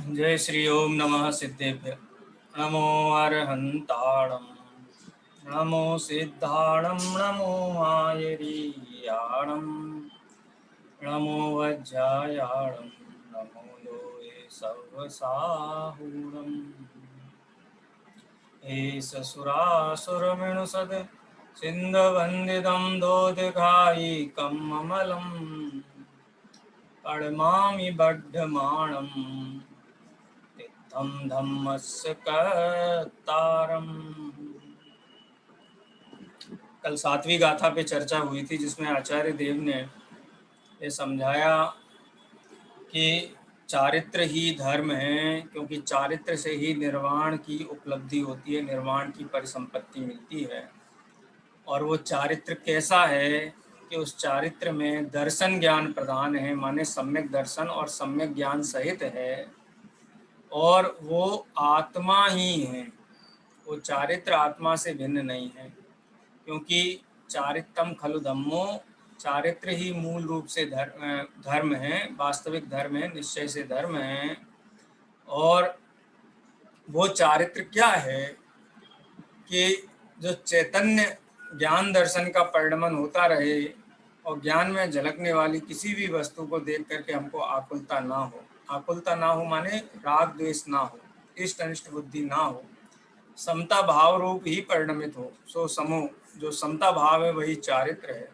जय श्री ओम नमः सिद्धेभ्य नमो अरहंताणं नमो सिद्धाणं नमो आयरीयाणं नमो वज्रायाणं नमो लोये सर्वसाहूणम् एष सुरासुरमिणुसद् सिन्धवन्दितं दोदघायिकं अमलं पडमामि बद्धमाणम् तम धम्मस्य कर्तारम। कल सातवीं गाथा पे चर्चा हुई थी जिसमें आचार्य देव ने ये समझाया कि चारित्र ही धर्म है, क्योंकि चारित्र से ही निर्वाण की उपलब्धि होती है, निर्वाण की परिसंपत्ति मिलती है। और वो चारित्र कैसा है कि उस चारित्र में दर्शन ज्ञान प्रदान है, माने सम्यक दर्शन और सम्यक ज्ञान सहित है, और वो आत्मा ही है। वो चारित्र आत्मा से भिन्न नहीं है, क्योंकि चारित्रम खलु धम्मो, चारित्र ही मूल रूप से धर्म है, वास्तविक धर्म है, निश्चय से धर्म है। और वो चारित्र क्या है कि जो चैतन्य ज्ञान दर्शन का परिणमन होता रहे और ज्ञान में झलकने वाली किसी भी वस्तु को देख करके हमको आकुलता ना हो। आकुलता ना हो माने राग द्वेष ना हो, इष्ट अनिष्ट बुद्धि ना हो, समता भाव रूप ही परिणमित हो। सो समो, जो समता भाव है वही चारित्र है,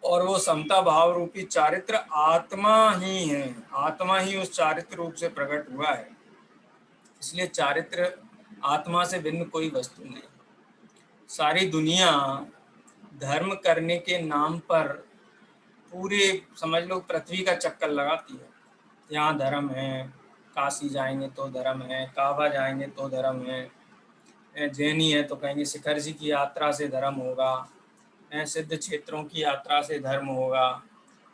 और वो समता भाव रूपी चारित्र आत्मा ही है। आत्मा ही उस चारित्र रूप से प्रकट हुआ है, इसलिए चारित्र आत्मा से भिन्न कोई वस्तु नहीं। सारी दुनिया धर्म करने के नाम पर पूरे समझ लो पृथ्वी का चक्कर लगाती है। यहाँ धर्म है, काशी जाएंगे तो धर्म है, काबा जाएंगे तो धर्म है, जैनी है तो कहेंगे शिखर जी की यात्रा से धर्म होगा, सिद्ध क्षेत्रों की यात्रा से धर्म होगा,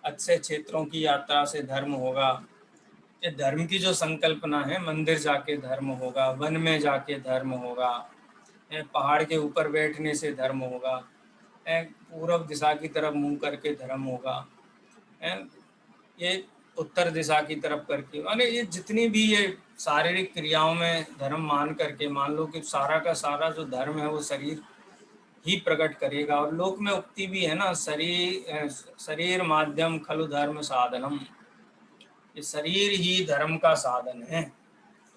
अच्छे क्षेत्रों की यात्रा से धर्म होगा। ये धर्म की जो संकल्पना है, मंदिर जाके धर्म होगा, वन में जाके धर्म होगा, पहाड़ के ऊपर बैठने से धर्म होगा, पूरब दिशा की तरफ मुंह करके धर्म होगा, ये उत्तर दिशा की तरफ करके, माने ये जितनी भी ये शारीरिक क्रियाओं में धर्म मान करके, मान लो कि सारा का सारा जो धर्म है वो शरीर ही प्रकट करेगा। और लोक में उक्ति भी है ना, शरीर माध्यम खलु धर्म साधनम, ये शरीर ही धर्म का साधन है।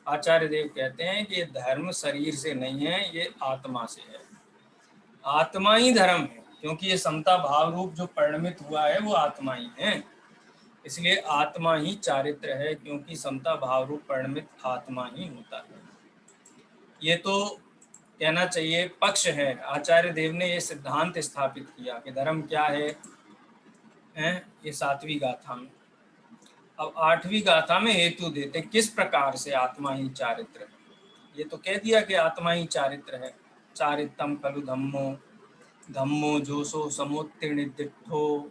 आचार्य देव कहते हैं कि ये धर्म शरीर से नहीं है, ये आत्मा से है। आत्मा ही धर्म है, क्योंकि ये समता भाव रूप जो परिणमित हुआ है वो आत्मा ही है, इसलिए आत्मा ही चारित्र है, क्योंकि समता भाव रूप परिणमित आत्मा ही होता है। ये तो कहना चाहिए पक्ष है। आचार्य देव ने ये सिद्धांत स्थापित किया कि धर्म क्या है, ये सातवीं गाथा में। अब आठवीं गाथा में हेतु देते किस प्रकार से आत्मा ही चारित्र है। ये तो कह दिया कि आत्मा ही चारित्र है। चारित्रम खलु धम्मो, धम्मो जोसो समुत्तीर्णिद्धो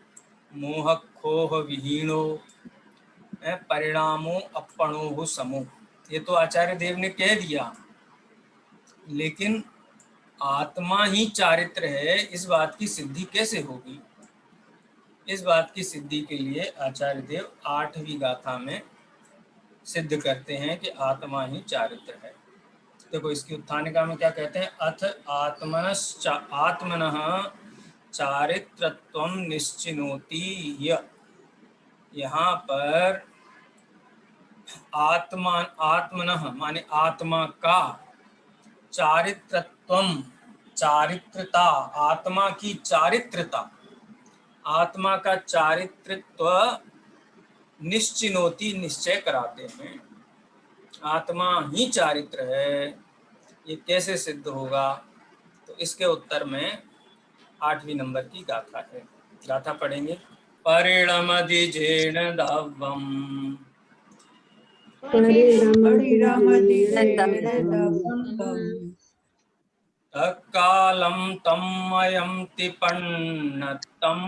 मोह खोह विहीनो परिणामो अपणो समो। ये तो आचार्य देव ने कह दिया, लेकिन आत्मा ही चारित्र है, इस बात की सिद्धि कैसे होगी। इस बात की सिद्धि के लिए आचार्य देव आठवीं गाथा में सिद्ध करते हैं कि आत्मा ही चारित्र है। देखो इसकी उत्थानिका में क्या कहते हैं, अथ आत्मनः चारित्रत्वं निश्चिनोति। यहाँ पर आत्मनः माने आत्मा का, चारित्रत्वम चारित्रता, आत्मा की चारित्रता, आत्मा का चारित्रत्व निश्चिनोति निश्चय कराते हैं। आत्मा ही चारित्र है, ये कैसे सिद्ध होगा, तो इसके उत्तर में आठवीं नंबर की गाथा है। गाथा पढ़ेंगे। परिणमदिजेन धव्वम तत्कालं तन्मयं तिपन्नतं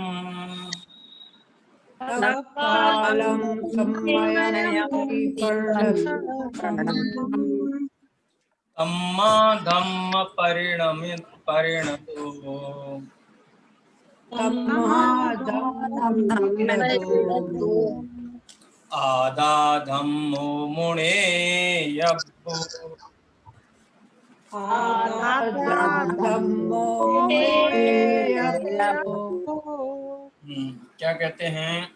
तम्मा धम्म परिणतो आदा धम्मो मुने यब्बो। धम्मो क्या कहते हैं?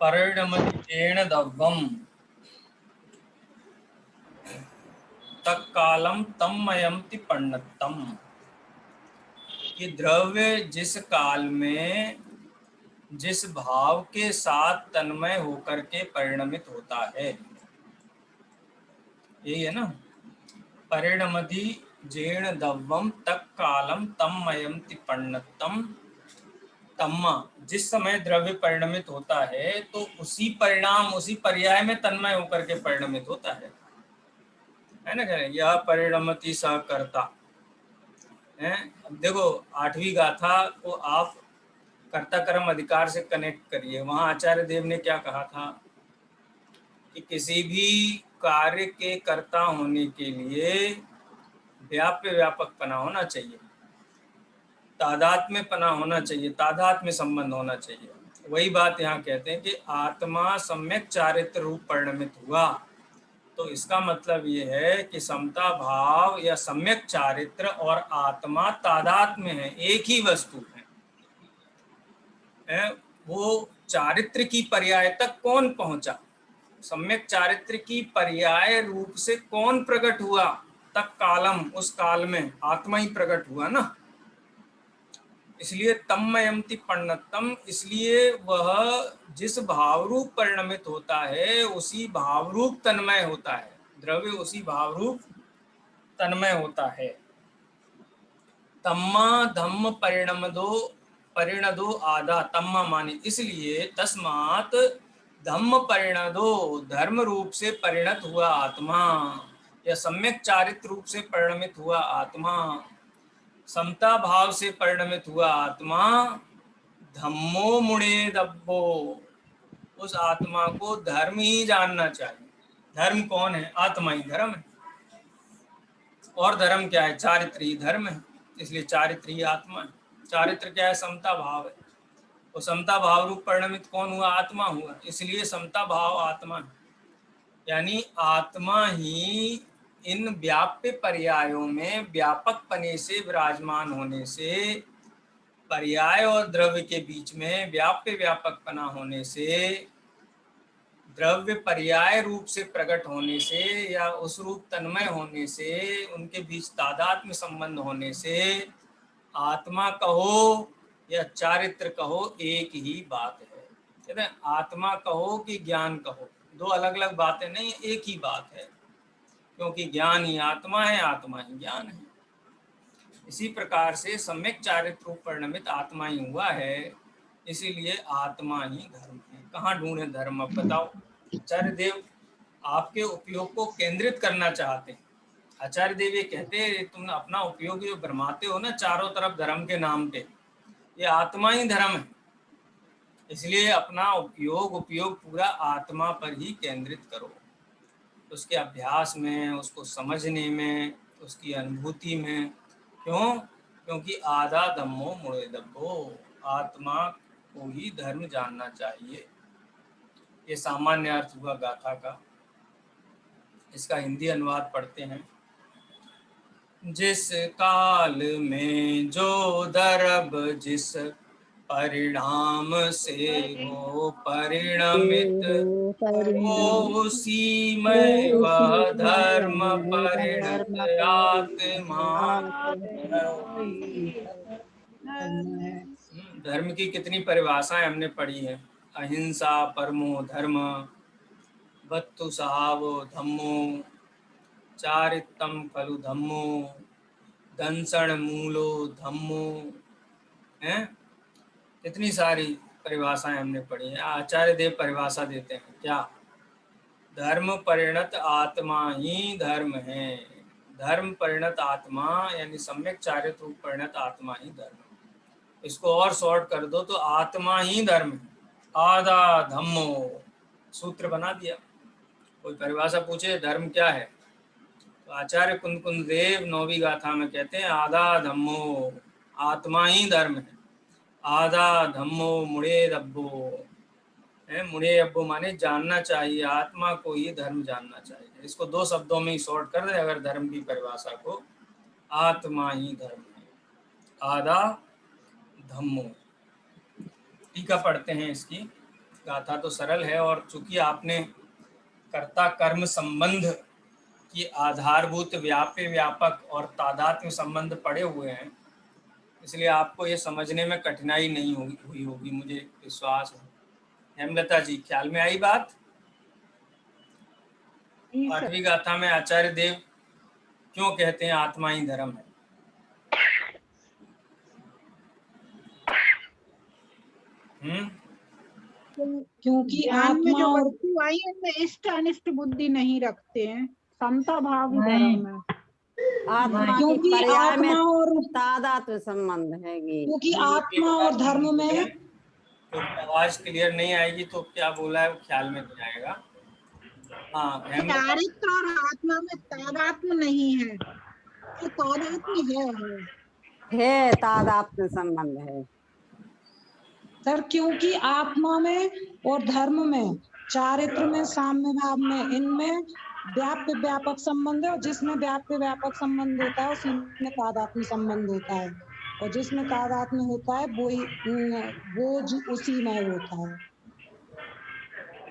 परिणमतेन दव्वम तत्कालम तन्मयंति पण्णतम। कि द्रव्य जिस काल में जिस भाव के साथ तन्मय होकर के परिणमित होता है, यही है ना। परिणमति जेण दव्वम तत्कालम तन्मयंति पण्णतम। तम्मा, जिस समय द्रव्य परिणमित होता है तो उसी परिणाम उसी पर्याय में तन्मय होकर के परिणमित होता है ना। कह रहे यह परिणमति सा कर्ता है। अब देखो 8वीं गाथा को आप कर्ता कर्म अधिकार से कनेक्ट करिए। वहां आचार्य देव ने क्या कहा था कि किसी भी कार्य के कर्ता होने के लिए व्याप्य व्यापकपना होना चाहिए, तादात्म्य पना होना चाहिए, तादात्म्य संबंध होना चाहिए। वही बात यहाँ कहते हैं कि आत्मा सम्यक चारित्र रूप परिणमित हुआ, तो इसका मतलब ये है कि समता भाव या सम्यक चारित्र और आत्मा तादात्म्य है, एक ही वस्तु है। वो चारित्र की पर्याय तक कौन पहुंचा, सम्यक चारित्र की पर्याय रूप से कौन प्रकट हुआ, तक कालम, उस काल में आत्मा ही प्रकट हुआ ना। इसलिए तन्मयंति पण्णतम, इसलिए वह जिस भावरूप परिणमित होता है उसी भावरूप तन्मय होता है, द्रव्य उसी भावरूप तन्मय होता है। तम्मा धम्म परिणदो आधा, तम्मा माने इसलिए, तस्मात धम्म परिणदो, धर्म रूप से परिणत हुआ आत्मा या सम्यक चारित्र रूप से परिणमित हुआ आत्मा, समता भाव से परिणमित हुआ आत्मा, धम्मो मुणे दब्बो, उस आत्मा को धर्म ही जानना चाहिए। धर्म कौन है? आत्मा ही धर्म है। और धर्म क्या है? चारित्र ही धर्म है। इसलिए चारित्र ही आत्मा है। चारित्र क्या है? समता भाव है। वो समता भाव रूप परिणमित कौन हुआ? आत्मा हुआ। इसलिए समता भाव आत्मा है। यानी आत्मा ही इन व्याप्य पर्यायों में व्यापक पने से विराजमान होने से, पर्याय और द्रव्य के बीच में व्याप्य व्यापकपना होने से, द्रव्य पर्याय रूप से प्रकट होने से या उस रूप तन्मय होने से, उनके बीच तादात्म्य संबंध होने से, आत्मा कहो या चारित्र कहो एक ही बात है। कहते हैं आत्मा कहो कि ज्ञान कहो, दो अलग अलग बातें नहीं, एक ही बात है। क्योंकि ज्ञान ही आत्मा है, आत्मा ही ज्ञान है। इसी प्रकार से सम्यक चारित्र रूप परिणमित आत्मा ही हुआ है, इसीलिए आत्मा ही धर्म है। कहाँ ढूंढे धर्म? अब बताओ। आचार्य देव आपके उपयोग को केंद्रित करना चाहते हैं। आचार्य देव ये कहते हैं तुम अपना उपयोग जो भरमाते हो ना चारों तरफ धर्म के नाम पे, ये आत्मा ही धर्म है। इसलिए अपना उपयोग पूरा आत्मा पर ही केंद्रित करो, उसके अभ्यास में, उसको समझने में, उसकी अनुभूति में। क्यों? क्योंकि आधा धम्मो मुड़े दब्बो, आत्मा को ही धर्म जानना चाहिए। ये सामान्य अर्थ हुआ गाथा का। इसका हिंदी अनुवाद पढ़ते हैं। जिस काल में जो दरब जिस परिणाम से हो परिणमित, वो उसी में वह धर्म परिणत आत्मा। धर्म की कितनी परिभाषाएं हमने पढ़ी हैं। अहिंसा परमो धर्म, वत्तु सहावो धम्मो, चारित्रम खलु धम्मो, दंसण मूलो धम्मो, हैं? कितनी सारी परिभाषाएं हमने पढ़ी हैं। आचार्य देव परिभाषा देते हैं क्या? धर्म परिणत आत्मा ही धर्म है। धर्म परिणत आत्मा यानी सम्यक चारित्र रूप परिणत आत्मा ही धर्म है। इसको और शॉर्ट कर दो तो आत्मा ही धर्म है। आधा धम्मो सूत्र बना दिया। कोई परिभाषा पूछे धर्म क्या है, तो आचार्य कुंद देव 9वीं गाथा में कहते हैं आधा धम्मो, आत्मा ही धर्म है। आधा धम्मो मुड़े दब्बो, मुझे अब्बो माने जानना चाहिए, आत्मा को ही धर्म जानना चाहिए। इसको दो शब्दों में ही शॉर्ट कर दे अगर धर्म की परिभाषा को, आत्मा ही धर्म है, आधा धम्मो। टीका पढ़ते हैं इसकी। गाथा तो सरल है, और चूंकि आपने कर्ता कर्म संबंध की आधारभूत व्याप्य व्यापक और तादात्म्य संबंध पढ़े हुए हैं, इसलिए आपको ये समझने में कठिनाई नहीं हुई होगी, मुझे विश्वास है। हेमलता जी, ख्याल में आई बात? आठवीं गाथा में आचार्य देव क्यों कहते हैं आत्मा ही धर्म है? क्योंकि आत्मा जो वस्तु आई है में इष्ट अनिष्ट बुद्धि नहीं रखते हैं, समता भाव ही धर्म है। आत्मा क्योंकि आत्मा और तादात्म्य संबंध है, क्योंकि आत्मा और धर्म में तो आवाज क्लियर नहीं आएगी तो क्या बोला है वो ख्याल में नहीं आएगा। हाँ, चारित्र और आत्मा में तादात्म्य नहीं है, तो तादात्म्य है तादात्म्य संबंध है सर। क्योंकि आत्मा में और धर्म में, चारित्र में, साम्य भाव में, इनमें व्याप्य व्यापक संबंध है, और जिसमें व्याप्य व्यापक संबंध होता है उसी में तादात्म्य संबंध होता है, और जिसमें तादात्म्य होता है वो उसी में होता है।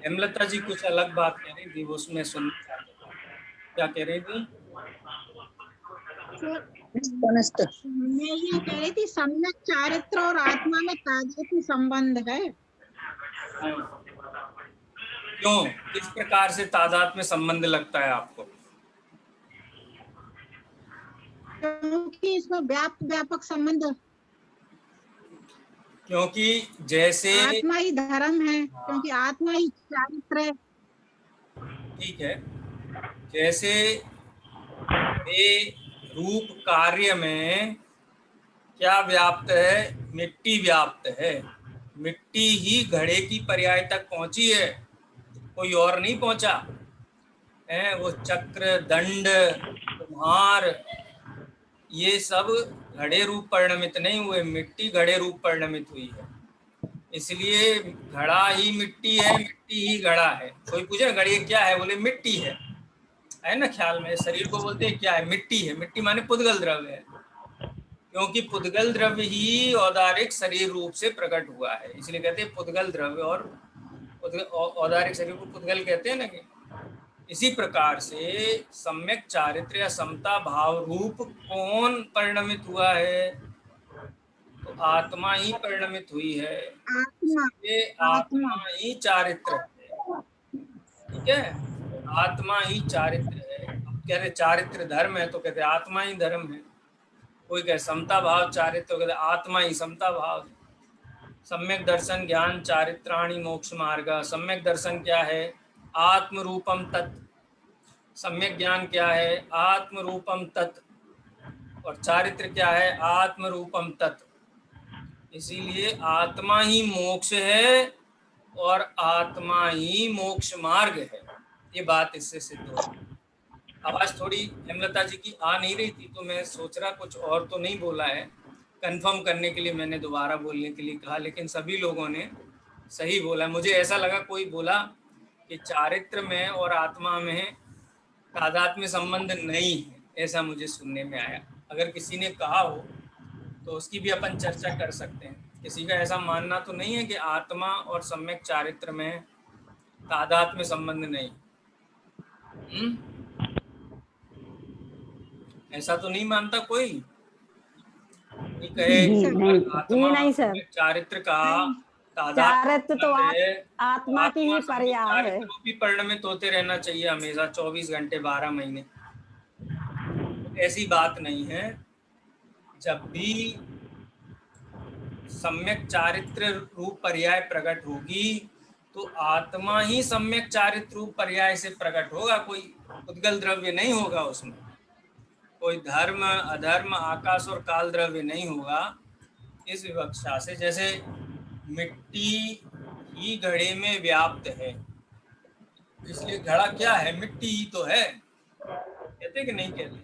हेमलता जी कुछ अलग बात कह रही थी, वो उसमें सुन क्या कह रही थी? मैं ये कह रही थी सम्यक चारित्र और आत्मा में तादात्म्य संबंध है। क्यों, किस प्रकार से तादात्म्य संबंध लगता है आपको? क्योंकि इसमें व्याप्त व्यापक संबंध, क्योंकि जैसे आत्मा ही धर्म है, क्योंकि आत्मा ही चारित्र है। ठीक है, जैसे ये रूप कार्य में क्या व्याप्त है? मिट्टी व्याप्त है। मिट्टी ही घड़े की पर्याय तक पहुंची है, कोई और नहीं पहुंचा है। वो चक्र, दंड, कुम्हार, ये सब घड़े रूप परिणमित नहीं हुए, मिट्टी घड़े रूप परिणमित हुई है। इसलिए घड़ा ही मिट्टी है, मिट्टी ही घड़ा है। कोई पूछे घड़ी क्या है, बोले मिट्टी है ना। ख्याल में शरीर को बोलते हैं क्या है? मिट्टी है। मिट्टी माने पुद्गल द्रव्य है, क्योंकि पुद्गल द्रव्य ही औदारिक शरीर रूप से प्रकट हुआ है, इसलिए कहते हैं पुद्गल द्रव्य। और औदारिक शरीर को पुद्गल कहते हैं ना। कि इसी प्रकार से सम्यक चारित्र या समता भाव रूप कौन परिणमित हुआ है? तो आत्मा ही परिणमित हुई है। ये आत्मा ही चारित्र है, ठीक है। आत्मा ही चारित्र है। अब कह रहे चारित्र धर्म है, तो कहते आत्मा ही धर्म है। कोई कहे समता भाव चारित्र, कहते आत्मा ही समता भाव। सम्यक दर्शन ज्ञान चारित्राणि मोक्ष मार्ग। सम्यक दर्शन क्या है? आत्म रूपम तत्। सम्यक ज्ञान क्या है? आत्म रूपम तत्। और चारित्र क्या है? आत्म रूपम तत्। इसीलिए आत्मा ही मोक्ष है और आत्मा ही मोक्ष मार्ग है। ये बात इससे सिद्ध होती है। आवाज थोड़ी हेमलता जी की आ नहीं रही थी, तो मैं सोच रहा कुछ और तो नहीं बोला है। कंफर्म करने के लिए मैंने दोबारा बोलने के लिए कहा, लेकिन सभी लोगों ने सही बोला। मुझे ऐसा लगा कोई बोला कि चारित्र में और आत्मा में तादात्म्य संबंध नहीं है, ऐसा मुझे सुनने में आया। अगर किसी ने कहा हो तो उसकी भी अपन चर्चा कर सकते हैं। किसी का ऐसा मानना तो नहीं है कि आत्मा और सम्यक चारित्र में तादात्म्य संबंध नहीं। ऐसा तो नहीं मानता कोई? कहे आत्मा नहीं सर, चारित्र का चारित्र तो आत्मा की ही पर्याय है। भी परिणमित होते रहना चाहिए हमेशा, 24 घंटे 12 महीने। ऐसी बात नहीं है। जब भी सम्यक चारित्र रूप पर्याय प्रकट होगी तो आत्मा ही सम्यक चारित्र रूप पर्याय से प्रकट होगा, कोई उद्गल द्रव्य नहीं होगा उसमें। कोई धर्म अधर्म आकाश और काल द्रव्य नहीं होगा। इस विवक्षा से जैसे मिट्टी ही घड़े में व्याप्त है, इसलिए घड़ा क्या है? मिट्टी ही तो है, कहते कि नहीं कहते?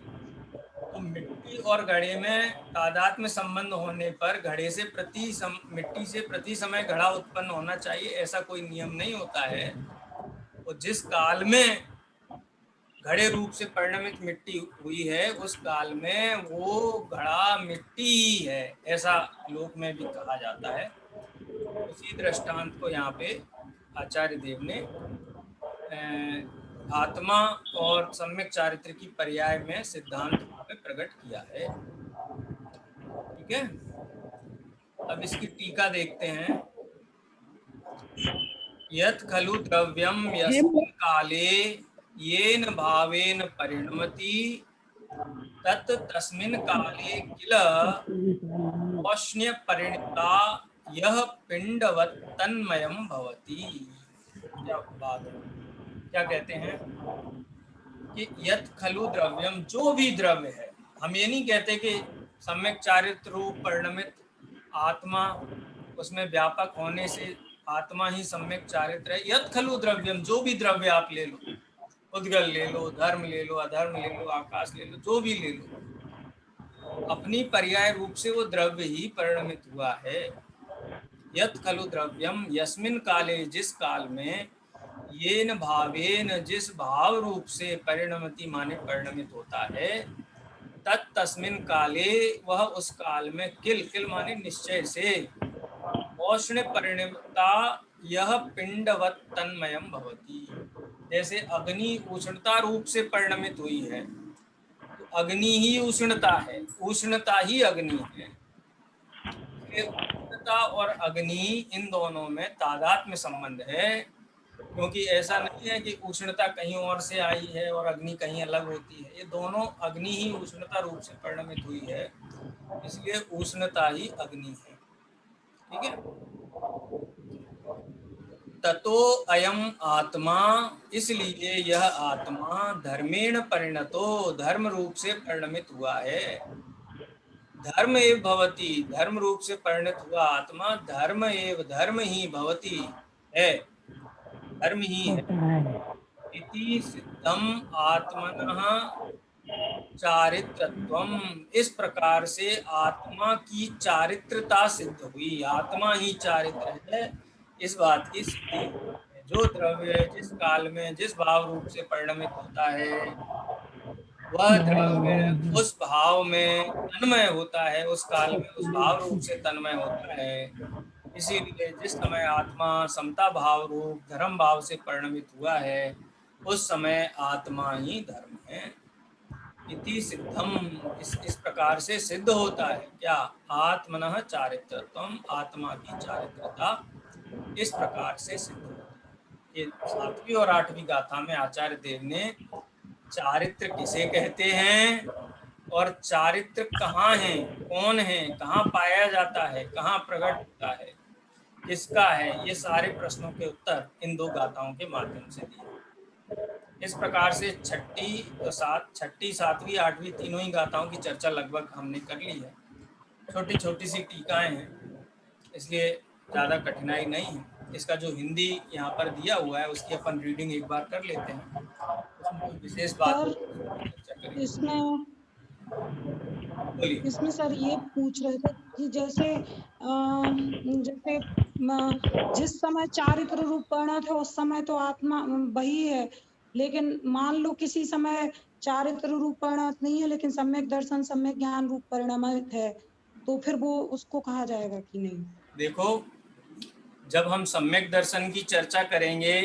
तो मिट्टी मिट्टी और घड़े में तादाद में संबंध होने पर घड़े से मिट्टी से प्रति समय घड़ा उत्पन्न होना चाहिए, ऐसा कोई नियम नहीं होता है। और जिस काल में घड़े रूप से परिणमित मिट्टी हुई है उस काल में वो घड़ा मिट्टी ही है, ऐसा लोक में भी कहा जाता है। उसी दृष्टांत को यहाँ पे आचार्य देव ने आत्मा और सम्यक चारित्र की पर्याय में सिद्धांत में प्रकट किया है। ठीक है, अब इसकी टीका देखते हैं। यत् खलु द्रव्यम यस्मिन् काले येन भावेन परिणमति तत् तस्मिन् काले किल औष्ण्य परिणता यह पिंडवत् तन्मयम् भवति। क्या बात है, क्या कहते हैं कि यत् खलु द्रव्यम, जो भी द्रव्य है, हम ये नहीं कहते कि सम्यक चारित्र रूप परिणमित आत्मा, उसमें व्यापक होने से आत्मा ही सम्यक चारित्र है। यत् खलु द्रव्यम, जो भी द्रव्य आप ले लो, उद्गल ले लो, धर्म ले लो, अधर्म ले लो, आकाश ले लो, जो भी ले लो, अपनी पर्याय रूप से वो द्रव्य ही परिणमित हुआ है। यत् खलु द्रव्यम यस्मिन् काले, जिस काल में, येन भावेन, जिस भाव रूप से, परिणमति माने परिणमित होता है, तत् तस्मिन् काले, वह उस काल में, किल माने निश्चय से, औष्ण्य परिणमता यह पिंडवत् तन्मयम् भवति। जैसे अग्नि उष्णता रूप से परिणमित हुई है, तो अग्नि ही उष्णता है, उष्णता ही अग्नि है। उष्णता और अग्नि, इन दोनों में तादात्म्य संबंध है, क्योंकि ऐसा नहीं है कि उष्णता कहीं और से आई है और अग्नि कहीं अलग होती है। ये दोनों, अग्नि ही उष्णता रूप से परिणमित हुई है, इसलिए उष्णता ही अग्नि है। ठीक है, ततो अयम आत्मा, इसलिए यह आत्मा धर्मेण परिणतो, धर्म रूप से परिणमित हुआ है। धर्म एव भवति, धर्म रूप से परिणत हुआ आत्मा धर्म एव, धर्म ही भवति है, धर्म ही है। इति सिद्धम आत्मनः चारित्रत्वम, इस प्रकार से आत्मा की चारित्रता सिद्ध हुई। आत्मा ही चारित्र है, इस बात की सिद्धि है। जो द्रव्य जिस काल में जिस भाव रूप से परिणमित होता है, वह द्रव्य उस भाव में तन्मय होता है, उस काल में उस भाव रूप से तन्मय होता है। इसीलिए जिस समय आत्मा समता भाव रूप धर्म भाव से परिणमित हुआ है, उस समय आत्मा ही धर्म है। इति सिद्धम, इस प्रकार से सिद्ध होता है क्या, आत्मनः चारित्रत्वम, आत्मा की चारित्रता इस प्रकार से सिद्ध होती है। ये 7वीं और 8वीं गाथा में आचार्य देव ने चारित्र किसे कहते हैं और चारित्र कहाँ है, कौन है, कहाँ पाया जाता है, कहाँ प्रकट होता है, किसका है, ये सारे प्रश्नों के उत्तर इन 2 गाथाओं के माध्यम से दिए। इस प्रकार से छठी, 7वीं, 8वीं तीनों ही गाथाओं की चर्चा लगभग हमने कर ली है। छोटी छोटी सी टीकाएं हैं, इसलिए ज़्यादा कठिनाई नहीं है। इसका जो हिंदी यहाँ पर दिया हुआ है उसकी अपन रीडिंग एक बार कर लेते हैं, उसमें कोई विशेष बात चर्चा करेंगे। इसमें सर ये पूछ रहे थे कि जैसे जिस समय चारित्र रूप परिणत है उस समय तो आत्मा वही है, लेकिन मान लो किसी समय चारित्र रूप परिणत नहीं है लेकिन सम्यक दर्शन सम्यक ज्ञान रूप परिणमित है, तो फिर वो उसको कहा जाएगा कि नहीं? देखो, जब हम सम्यक दर्शन की चर्चा करेंगे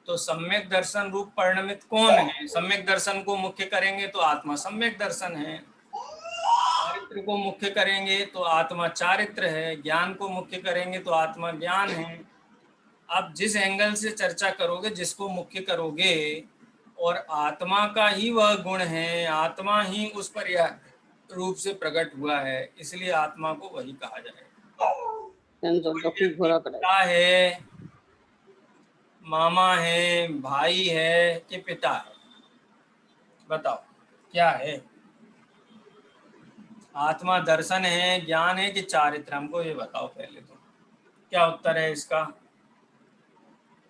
तो सम्यक दर्शन रूप परिणमित कौन है, सम्यक दर्शन को मुख्य करेंगे तो आत्मा सम्यक दर्शन है, चारित्र को मुख्य करेंगे तो आत्मा चारित्र है, ज्ञान को मुख्य करेंगे तो आत्मा ज्ञान है। आप जिस एंगल से चर्चा करोगे, जिसको मुख्य करोगे, और आत्मा का ही वह गुण है, आत्मा ही उस पर यह रूप से प्रकट हुआ है, इसलिए आत्मा को वही कहा जाएगा। पिता है, मामा है, भाई है कि पिता है, बताओ क्या है? आत्मा दर्शन है, ज्ञान है कि चारित्र? हमको ये बताओ पहले तो, क्या उत्तर है इसका?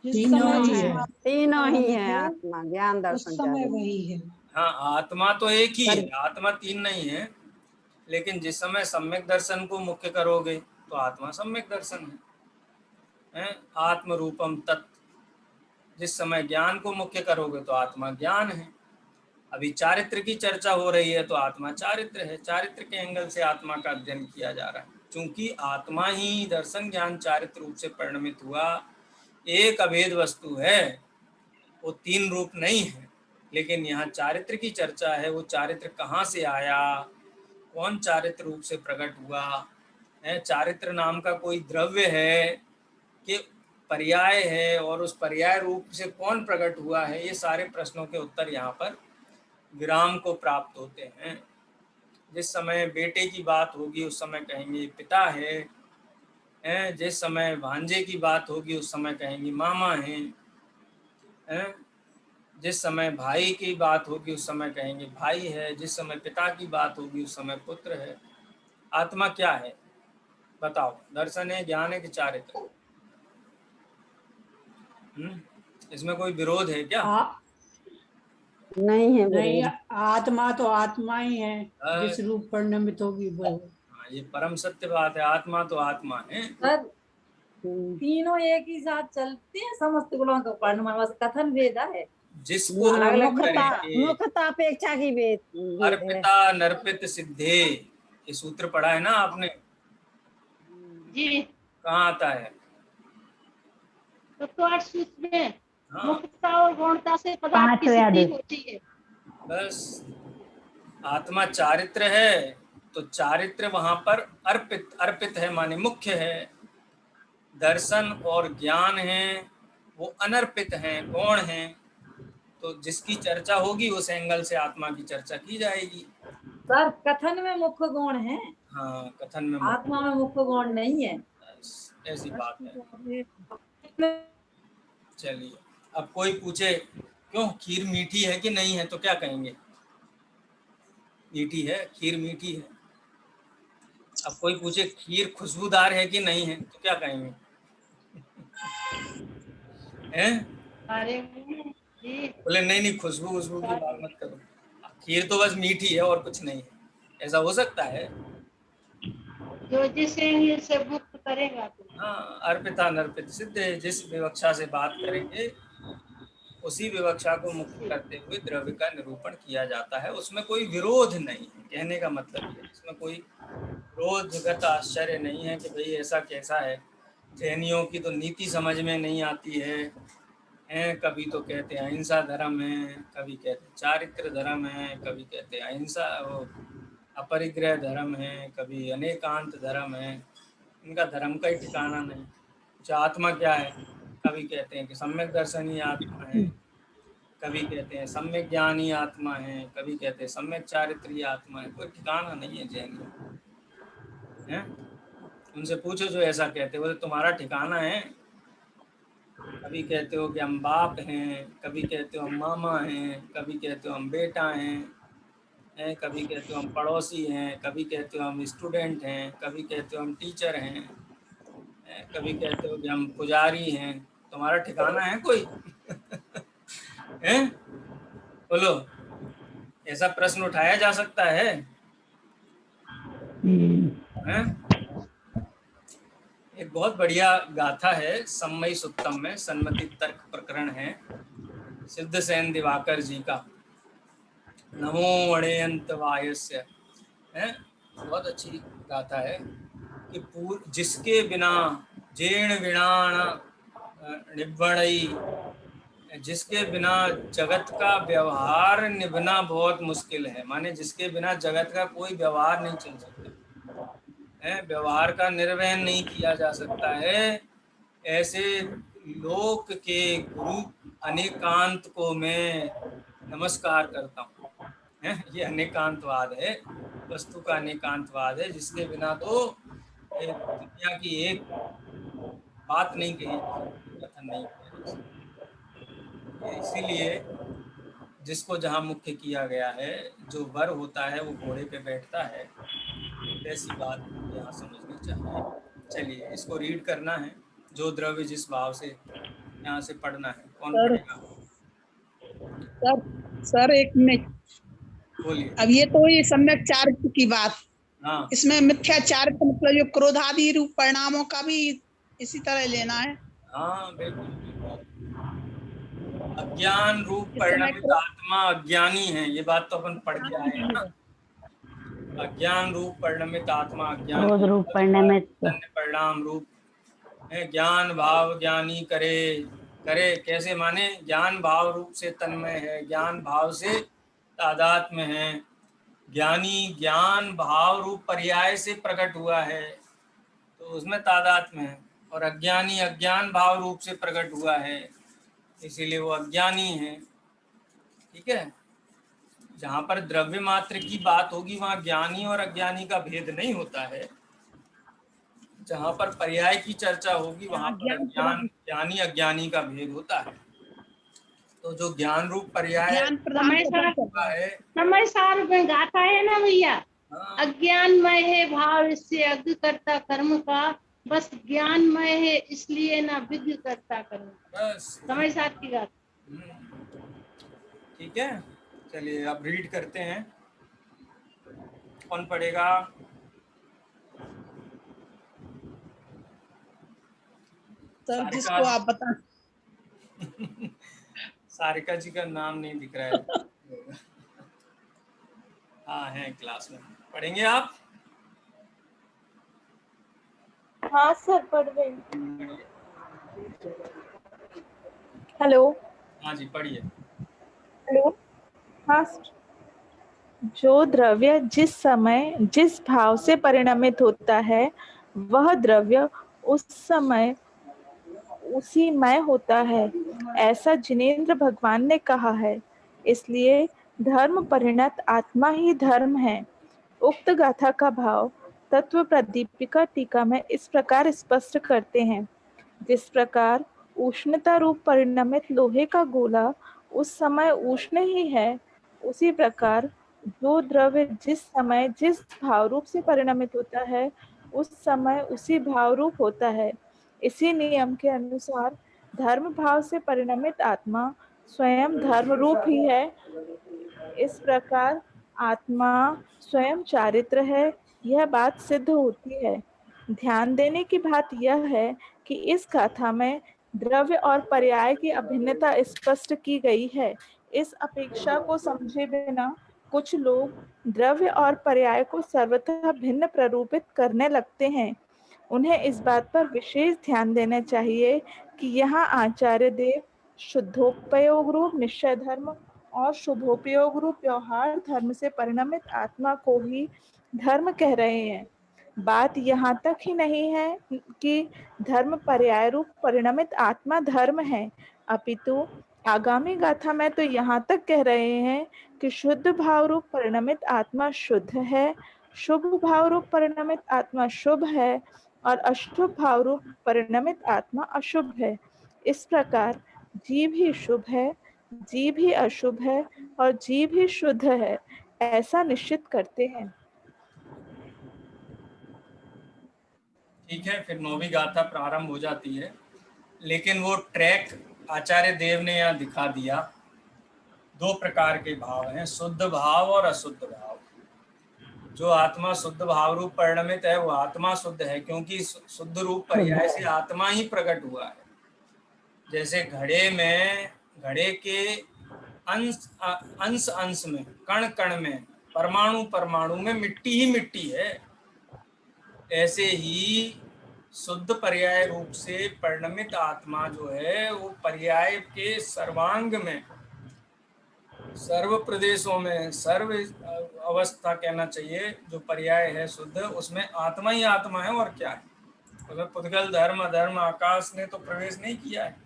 तीनों ही है, आत्मा ज्ञान दर्शन समय वही है। हाँ, आत्मा तो एक ही है, पर आत्मा तीन नहीं है, लेकिन जिस समय सम्यक दर्शन को मुख्य करोगे तो आत्मा सम्यक दर्शन है, आत्म रूपम तत्। जिस समय ज्ञान को मुख्य करोगे तो आत्मा ज्ञान है। अभी चारित्र की चर्चा हो रही है तो आत्मा चारित्र है, चारित्र के एंगल से आत्मा का अध्ययन किया जा रहा है। क्योंकि आत्मा ही दर्शन ज्ञान चारित्र रूप से परिणमित हुआ, एक अभेद वस्तु है, वो तीन रूप नहीं है। लेकिन यहाँ चारित्र की चर्चा है, वो चारित्र कहाँ से आया, कौन चारित्र रूप से प्रकट हुआ है, चारित्र नाम का कोई द्रव्य है कि पर्याय है, और उस पर्याय रूप से कौन प्रकट हुआ है, ये सारे प्रश्नों के उत्तर यहाँ पर विराम को प्राप्त होते हैं। जिस समय बेटे की बात होगी उस समय कहेंगे पिता है, जिस समय भांजे की बात होगी उस समय कहेंगे मामा हैं, जिस समय भाई की बात होगी उस समय कहेंगे भाई है, जिस समय पिता की बात होगी उस समय पुत्र है। आत्मा क्या है बताओ, दर्शन है, ज्ञान है कि चारित्र? इसमें कोई विरोध है क्या? नहीं है नहीं, विरोध। आत्मा तो आत्मा ही है, जिस रूप परिणमित होगी वो। हाँ, ये परम सत्य बात है, आत्मा तो आत्मा है। सर तीनों एक ही साथ चलते हैं, समस्त गुणों का परिणाम, बस कथन भेद है। जिसको हाँ, अलग-अलग मुख्यता करेंगे, मुख्यता अपेक्षा की भेद है। अर्पिता नर्पित सिद्धे, ये सूत्र पढ़ा है ना आपने? जी, कहाँ आता है? तो 8 सूत्र में हाँ, मुक्तता और गौणता से पदार्थ की सिद्धि होती है। बस आत्मा चारित्र है तो चारित्र वहां पर अर्पित, अर्पित है माने मुख्य है। दर्शन और ज्ञान है वो अनर्पित हैं, गौण हैं। तो जिसकी चर्चा होगी उस एंगल से आत्मा की चर्चा की जाएगी। सर कथन में मुख्य गुण है, हाँ, कथन में मुख्य, आत्मा में मुख्य गुण नहीं है। ऐसी बात है। चलिए, अब कोई पूछे क्यों खीर मीठी है कि नहीं है तो क्या कहेंगे? मीठी है, खीर मीठी है। अब कोई पूछे खीर खुशबूदार है कि नहीं है तो क्या कहेंगे? हैं? अरे जी, बोले नहीं नहीं, खुशबू खुशबू की बात मत करो, खीर तो बस मीठी है और कुछ नहीं है। ऐसा हो सकता है? जो जिस एंगल से मुक्त करेगा तो हाँ, अर्पिता नर्पित सिद्ध है, जिस विवक्षा से बात करेंगे उसी विवक्षा को मुक्त करते हुए द्रव्य का निरूपण किया जाता है। उसमें कोई विरोध नहीं है, कहने का मतलब है इसमें कोई विरोधगत आश्चर्य नहीं है कि भाई ऐसा कैसा है। जैनियों की तो नीति समझ में नहीं आती है, कभी तो कहते हैं अहिंसा धर्म है, कभी कहते हैं चारित्र धर्म है, कभी कहते हैं अहिंसा अपरिग्रह धर्म है, कभी अनेकांत धर्म है। इनका धर्म का ही ठिकाना नहीं। अच्छा, आत्मा क्या है? कभी कहते हैं कि सम्यक दर्शन ही आत्मा है, कभी कहते हैं सम्यक ज्ञान ही आत्मा है, कभी कहते हैं सम्यक चारित्र ही आत्मा है। कोई ठिकाना नहीं है जैन है। उनसे पूछो जो ऐसा कहते, बोले तुम्हारा ठिकाना है? कभी कहते हो कि हम बाप हैं, कभी कहते हो हम मामा हैं, कभी कहते हो हम बेटा हैं, कभी कहते हो हम पड़ोसी हैं, कभी कहते हो हम स्टूडेंट हैं, कभी कहते हो हम टीचर हैं, कभी कहते हो कि हम पुजारी हैं। तुम्हारा ठिकाना है कोई? हैं? बोलो, ऐसा प्रश्न उठाया जा सकता है? हैं? एक बहुत बढ़िया गाथा है सम्मय सुत्तम में, सन्मति तर्क प्रकरण है, सिद्ध सेन दिवाकर जी का, नमो अणेयंत वायस्य है। बहुत अच्छी गाथा है कि जिसके बिना जीर्ण विणाण निभणई, जिसके बिना जगत का व्यवहार निभना बहुत मुश्किल है, माने जिसके बिना जगत का कोई व्यवहार नहीं चल सकता है, व्यवहार का निर्वहन नहीं किया जा सकता है। ऐसे लोक के गुरु अनेकांत को मैं नमस्कार करता हूँ। ये अनेकांतवाद है, वस्तु का अनेकांतवाद है, जिसके बिना तो दुनिया की एक बात नहीं कही, कथन नहीं किया। इसीलिए जिसको जहाँ मुख्य किया गया है, जो वर होता है वो घोड़े पे बैठता है, ऐसी बात यहाँ समझनी चाहिए। चलिए, इसको रीड करना है, जो द्रव्य जिस भाव से यहाँ से पढ़ना है। कौन पढ़ेगा? सर एक मिनट। बोलिए। अब ये तो ये सम्यक चारित्र की बात, हाँ इसमें मिथ्या चारित्र मतलब जो क्रोधादि रूप परिणामों का भी इसी तरह लेना है। हाँ बिल्कुल बिल्कुल। अज्ञान रूप इस समय परिणमित आत्मा अज्ञानी है, ये बात तो अपन पढ़ के आए हैं ना। अज्ञान रूप परिणमित आत्मा अज्ञानी, क्रोध रूप परिणमित, जन्य परिणाम रूप है। ज्ञान भाव ज्ञानी करे, करे कैसे माने, ज्ञान भाव रूप से तन्मय है, ज्ञान भाव से तादात्म्य है। ज्ञानी ज्ञान भाव रूप पर्याय से प्रकट हुआ है तो उसमें तादात्म्य है, और अज्ञानी अज्ञान भाव रूप से प्रकट हुआ है इसीलिए वो अज्ञानी है। ठीक है, जहाँ पर द्रव्य मात्र की बात होगी वहाँ ज्ञानी और अज्ञानी का भेद नहीं होता है। जहाँ पर पर्याय की चर्चा होगी वहाँ पर अज्ञान ज्ञानी अज्ञानी का भेद होता है। तो जो ज्ञान रूप पर्याय ज्ञान प्रदान हुआ है, समय सार में गाथा है ना भैया, हाँ, अज्ञानमय है भाव इससे अज्ञ करता कर्म का, बस ज्ञानमय है इसलिए ना विज्ञ करता कर्म का। बस समय सार की गाथा। ठीक है, चलिए अब रीड करते हैं। कौन पढ़ेगा? सर जिसको आप बता। सारिका जी का नाम नहीं दिख रहा है। हाँ है क्लास में, पढ़ेंगे आप? हाँ सर पढ़ रही हूँ। हेलो। हाँ जी पढ़िए। हेलो। हाँ सर। जो द्रव्य जिस समय जिस भाव से परिणमित होता है वह द्रव्य उस समय उसी मय होता है, ऐसा जिनेंद्र भगवान ने कहा है। इसलिए धर्म परिणत आत्मा ही धर्म है। उक्त गाथा का भाव तत्व प्रदीपिका टीका में इस प्रकार स्पष्ट करते हैं। जिस प्रकार उष्णता रूप परिणमित लोहे का गोला उस समय उष्ण ही है, उसी प्रकार जो द्रव्य जिस समय जिस भाव रूप से परिणमित होता है उस समय उसी भाव रूप होता है। इसी नियम के अनुसार धर्म भाव से परिणमित आत्मा स्वयं धर्म रूप ही है। इस प्रकार आत्मा स्वयं चारित्र है, यह बात सिद्ध होती है। ध्यान देने की बात यह है कि इस गाथा में द्रव्य और पर्याय की अभिन्नता स्पष्ट की गई है। इस अपेक्षा को समझे बिना कुछ लोग द्रव्य और पर्याय को सर्वथा भिन्न प्ररूपित करने लगते हैं। उन्हें इस बात पर विशेष ध्यान देना चाहिए कि यहाँ आचार्य देव शुद्धोपयोग रूप निश्चय धर्म और शुभोपयोग रूप व्यवहार धर्म से परिणमित आत्मा को ही धर्म कह रहे हैं। बात यहाँ तक ही नहीं है कि धर्म पर्याय रूप परिणमित आत्मा धर्म है, अपितु आगामी गाथा में तो यहाँ तक कह रहे हैं कि शुद्ध भाव रूप परिणमित आत्मा शुद्ध है, शुभ भाव रूप परिणमित आत्मा शुभ है और अशुभ भाव रूप परिणमित आत्मा अशुभ है। इस प्रकार जीव ही शुभ है, जीव ही अशुभ है और जीव ही शुद्ध है, ऐसा निश्चित करते हैं। ठीक है, फिर नौवीं गाथा प्रारंभ हो जाती है, लेकिन वो ट्रैक आचार्य देव ने यहाँ दिखा दिया। दो प्रकार के भाव हैं, शुद्ध भाव और अशुद्ध भाव। जो आत्मा शुद्ध भाव रूप परिणमित है वो आत्मा शुद्ध है, क्योंकि शुद्ध रूप पर्याय से आत्मा ही प्रकट हुआ है। जैसे घड़े में, घड़े के अंश अंश में, कण कण में, परमाणु परमाणु में मिट्टी ही मिट्टी है, ऐसे ही शुद्ध पर्याय रूप से परिणमित आत्मा जो है वो पर्याय के सर्वांग में, सर्व प्रदेशों में, सर्व अवस्था कहना चाहिए, जो पर्याय है शुद्ध, उसमें आत्मा ही आत्मा है और क्या है। उसमें पुद्गल धर्म अधर्म आकाश ने तो प्रवेश नहीं किया है।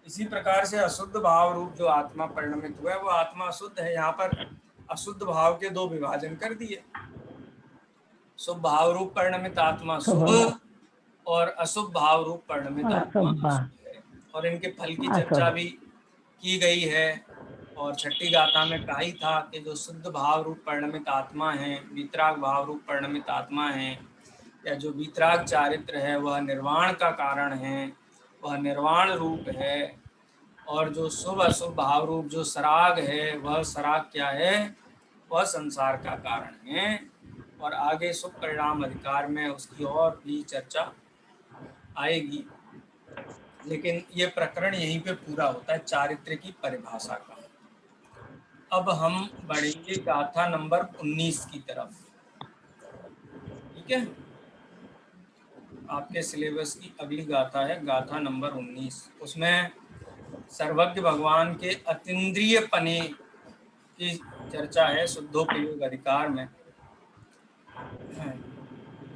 इसी प्रकार से अशुद्ध भाव रूप जो आत्मा परिणमित हुआ है वो आत्मा अशुद्ध है। यहाँ पर अशुद्ध भाव के दो विभाजन कर दिए, शुभ भाव रूप परिणमित आत्मा शुभ और अशुभ भाव रूप परिणमित आत्मा अशुभ है। और इनके फल की चर्चा भी की गई है। और छठी गाथा में कहा ही था कि जो शुद्ध भाव रूप परिणमित आत्मा है, वीतराग भाव रूप परिणमित आत्मा है, या जो वीतराग चारित्र है वह निर्वाण का कारण है, वह निर्वाण रूप है। और जो शुभ अशुभ भाव रूप जो सराग है, वह सराग क्या है? वह संसार का कारण है। और आगे शुभ परिणाम अधिकार में उसकी और भी चर्चा आएगी, लेकिन ये प्रकरण यहीं पे पूरा होता है चारित्र की परिभाषा का। अब हम बढ़ेंगे गाथा नंबर 19 की तरफ। ठीक है, आपके सिलेबस की अगली गाथा है गाथा नंबर 19। उसमें सर्वज्ञ भगवान के अतीन्द्रिय पने की चर्चा है शुद्धोपयोग अधिकार में।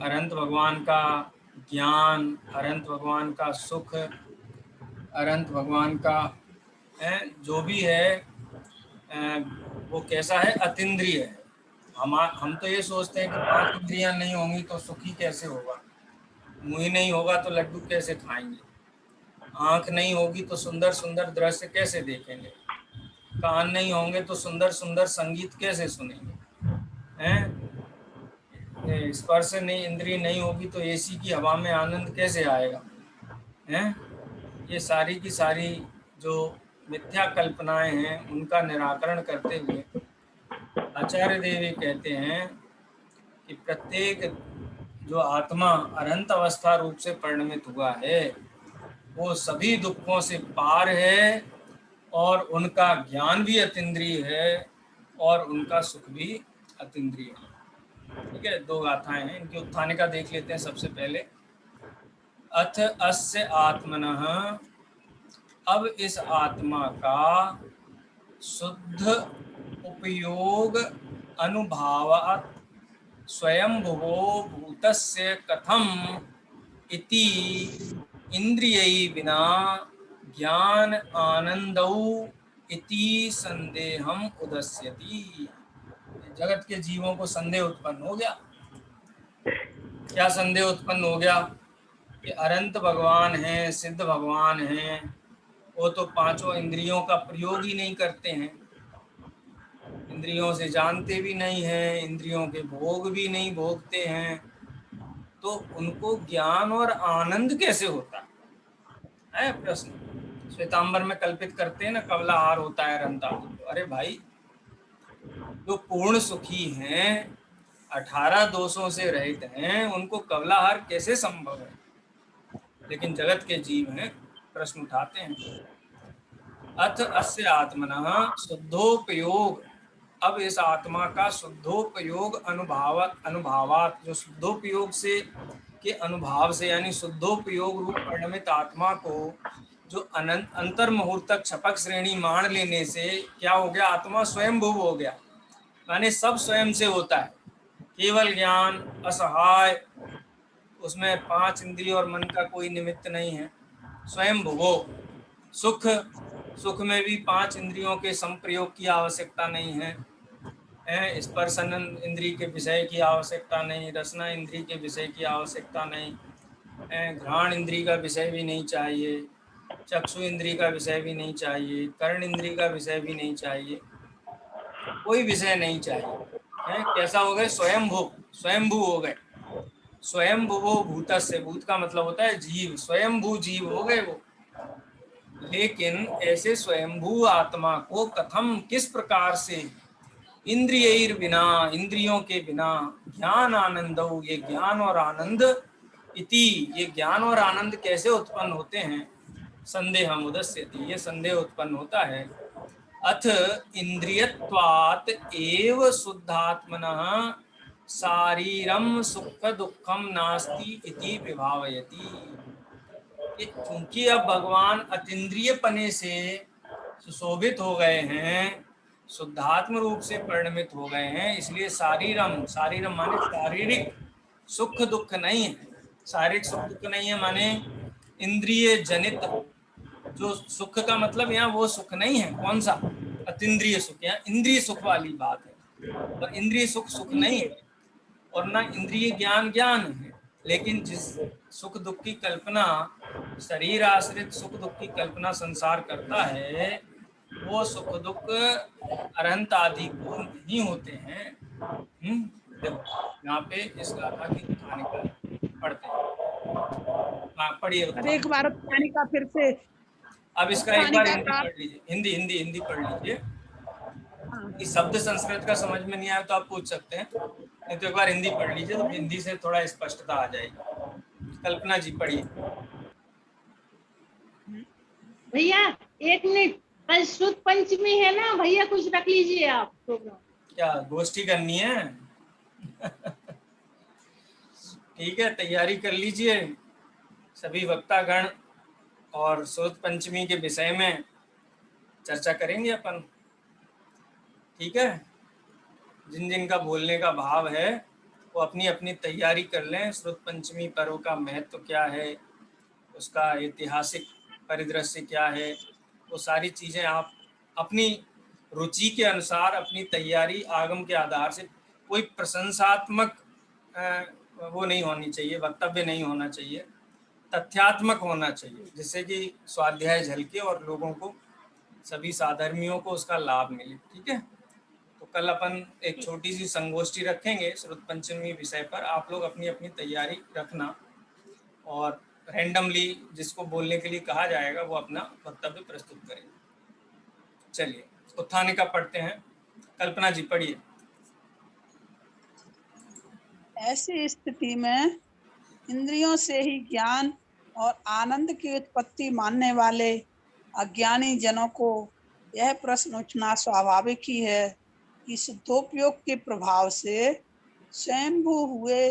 अनंत भगवान का ज्ञान, अनंत भगवान का सुख, अनंत भगवान का जो भी है वो कैसा है? अतीन्द्रिय है। हम तो ये सोचते हैं कि 5 इंद्रियां नहीं होंगी तो सुखी कैसे होगा, मुंह नहीं होगा तो लड्डू कैसे खाएंगे, आंख नहीं होगी तो सुंदर सुंदर दृश्य कैसे देखेंगे, कान नहीं होंगे तो सुंदर सुंदर संगीत कैसे सुनेंगे, हैं? स्पर्श नहीं, इंद्रिय नहीं होगी तो एसी की हवा में आनंद कैसे आएगा, हैं? ये सारी की सारी जो मिथ्या कल्पनाएं हैं उनका निराकरण करते हुए आचार्य देव कहते हैं कि प्रत्येक जो आत्मा अनंत अवस्था रूप से परिणमित हुआ है वो सभी दुखों से पार है और उनका ज्ञान भी अतीन्द्रिय है और उनका सुख भी अतीन्द्रिय है। ठीक है, 2 गाथाएं हैं, इनकी उत्थानिका देख लेते हैं सबसे पहले। अथ अस्य आत्मनः, अब इस आत्मा का शुद्ध उपयोग अनुभावात् स्वयंभुवो भूतस्य कथम इति इंद्रियै विना ज्ञान आनंदौ इति संदेहम उदस्यति। जगत के जीवों को संदेह उत्पन्न हो गया। क्या संदेह उत्पन्न हो गया? कि अनंत भगवान हैं, सिद्ध भगवान हैं, वो तो 5 इंद्रियों का प्रयोग ही नहीं करते हैं, इंद्रियों से जानते भी नहीं हैं, इंद्रियों के भोग भी नहीं भोगते हैं, तो उनको ज्ञान और आनंद कैसे होता है? प्रश्न श्वेतांबर में कल्पित करते हैं ना, कवलाहार होता है रंता। अरे भाई, जो पूर्ण सुखी हैं, 18 दोषों से रहित हैं, उनको कवलाहार कैसे संभव है? लेकिन जगत के जीव हैं, प्रश्न उठाते हैं। अथ अस्य आत्मनः शुद्धोपयोग, अब इस आत्मा का शुद्धोपयोग अनुभावात, जो शुद्धोपयोग से के अनुभाव से यानी शुद्धोपयोग रूप परिणमित आत्मा को जो अंतर मुहूर्तक छपक श्रेणी मान लेने से क्या हो गया? आत्मा स्वयंभुव हो गया, माने सब स्वयं से होता है, केवल ज्ञान, असहाय, उसमें 5 इंद्रिय और मन का कोई निमित्त नहीं है। स्वयंभुवो, सुख, सुख में भी 5 इंद्रियों के संप्रयोग की आवश्यकता नहीं है, स्पर्शन इंद्रिय के विषय की आवश्यकता नहीं, रसना इंद्रिय के विषय की आवश्यकता नहीं, घ्राण इंद्रिय का विषय भी नहीं चाहिए, चक्षु इंद्रिय का विषय भी नहीं चाहिए, कर्ण इंद्रिय का विषय भी नहीं चाहिए, कोई विषय नहीं चाहिए। कैसा हो गए? स्वयंभू, स्वयंभू हो गए। स्वयंभुवो भूतस्य, भूत का मतलब होता है जीव, स्वयंभू जीव हो गए वो। लेकिन ऐसे स्वयंभू आत्मा को कथम, किस प्रकार से, इंद्रियर बिना, इंद्रियों के बिना, ज्ञान आनंदो, ये ज्ञान और आनंद, इति, ये ज्ञान और आनंद कैसे उत्पन्न होते हैं? संदेह उदस्यति, ये संदेह उत्पन्न होता है। अथ इंद्रियत्वात् एव शुद्धात्मनः शारीरम सुख दुखम नास्ति इति विभावयति। क्योंकि अब भगवान अतीन्द्रिय पने से सुशोभित हो गए हैं, शुद्धात्म रूप से परिणमित हो गए हैं, इसलिए शारीरम, शारीरम माने शारीरिक सुख दुख नहीं है, शारीरिक सुख दुख नहीं है, माने इंद्रिय जनित जो सुख का मतलब यहाँ वो सुख नहीं है। कौन सा? अतीन्द्रिय सुख, यहाँ इंद्रिय सुख वाली बात है, और इंद्रिय सुख सुख नहीं है और ना इंद्रिय ज्ञान ज्ञान है। लेकिन जिस सुख दुख की कल्पना, शरीर आश्रित सुख दुख की कल्पना संसार करता है, वो सुख दुख अनंत आदि को नहीं होते हैं। यहाँ पे इस गाथा की कहानी पढ़ते हैं। हाँ, पढ़िए। अरे एक बार कहानी का फिर से अब इसका एक बार हिंदी पढ़ लीजिए, हिंदी पढ़ लीजिए। कि शब्द संस्कृत का समझ में नहीं आया तो आप पूछ सकते हैं, नहीं तो एक बार हिंदी पढ़ लीजिए, तो हिंदी से थोड़ा स्पष्टता आ जाएगी। कल्पना जी पढ़िए। भैया एक मिनट, कल शुद्ध पंचमी है ना भैया, कुछ रख लीजिए आप प्रोग्राम। क्या गोष्ठी करनी है? ठीक है, तैयारी कर लीजिए सभी वक्तागण, और शुद्ध पंचमी के विषय में चर्चा करेंगे अपन। ठीक है, जिन जिन का बोलने का भाव है वो अपनी अपनी तैयारी कर लें। शुद्ध पंचमी पर्व का महत्व क्या है, उसका ऐतिहासिक परिदृश्य क्या है, वो सारी चीज़ें आप अपनी रुचि के अनुसार अपनी तैयारी आगम के आधार से, कोई प्रशंसात्मक वो नहीं होनी चाहिए, वक्तव्य नहीं होना चाहिए, तथ्यात्मक होना चाहिए, जिससे कि स्वाध्याय झलके और लोगों को, सभी साधर्मियों को उसका लाभ मिले। ठीक है, तो कल अपन एक छोटी सी संगोष्ठी रखेंगे शुद्ध पंचमी विषय पर। आप लोग अपनी अपनी तैयारी रखना, और रैंडमली जिसको बोलने के लिए कहा जाएगा वो अपना वक्तव्य प्रस्तुत करेंगे। चलिए उत्थानिका पढ़ते हैं। कल्पना जी पढ़िए। ऐसी स्थिति में इंद्रियों से ही ज्ञान और आनंद की उत्पत्ति मानने वाले अज्ञानी जनों को यह प्रश्न उठना स्वाभाविक ही है कि शुद्धोपयोग के प्रभाव से स्वयंभू हुए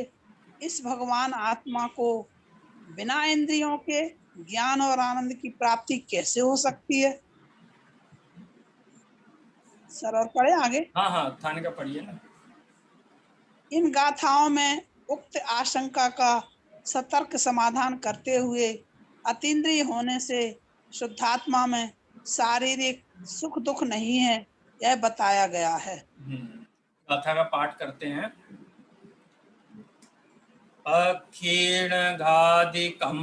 इस भगवान आत्मा को बिना इंद्रियों के ज्ञान और आनंद की प्राप्ति कैसे हो सकती है। सर और पढ़े आगे। हाँ उत्थानिका पढ़िए ना। इन गाथाओं में उक्त आशंका का सतर्क समाधान करते हुए अतीन्द्रिय होने से शुद्धात्मा में शारीरिक सुख दुख नहीं है, यह बताया गया है। गाथा का पाठ करते हैं। अक्षीण घादिकम्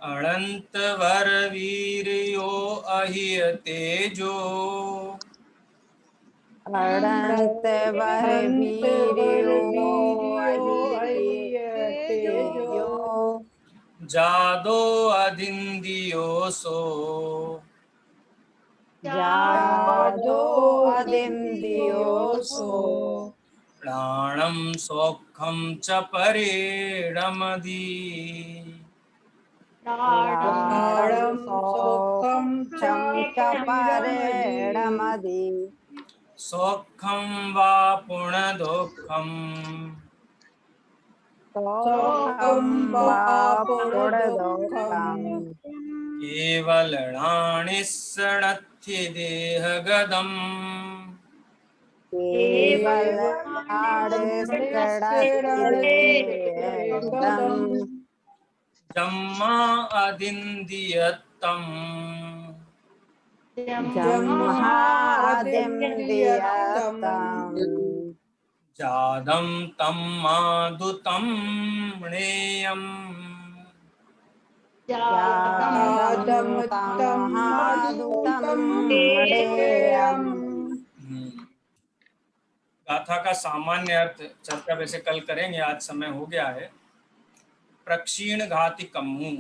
अनंत वर वीर्यो अहिय तेजो अनंत वर वीर्यो तेजो जादो अदिंदियो सो जादो अदिंदियो सो प्राणम सौखम च परेणमदि प्राणं सौखं च परेणमदि सौखम वा पुण्यदुःखम सौखं वा पुण्यदुःखम केवलानि सणथ्य देहगदम् जम्मा अदिंदियत्तम् जादं तं मादुतं मृणेयम् गाथा का सामान्य अर्थ चर्चा वैसे कल करेंगे, आज समय हो गया है। प्रक्षीण घाति कम्मु,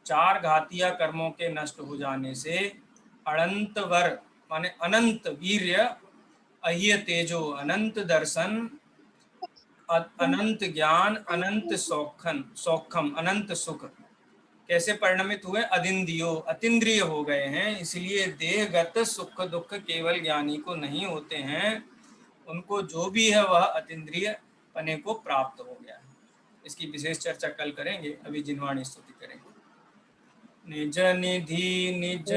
4 घातिया कर्मों के नष्ट हो जाने से, अनंत वर माने अनंत वीर्य, अहिय तेजो अनंत दर्शन, अनंत ज्ञान, अनंत सौखम अनंत सुख कैसे परिणमित हुए? अदिंदियो अतीन्द्रिय हो गए हैं। इसलिए देहगत सुख दुख केवल ज्ञानी को नहीं होते हैं, उनको जो भी है वह अतीन्द्रिय पने को प्राप्त हो गया है। इसकी विशेष चर्चा कल करेंगे, अभी जिनवाणी स्तुति करेंगे। निज निधि निज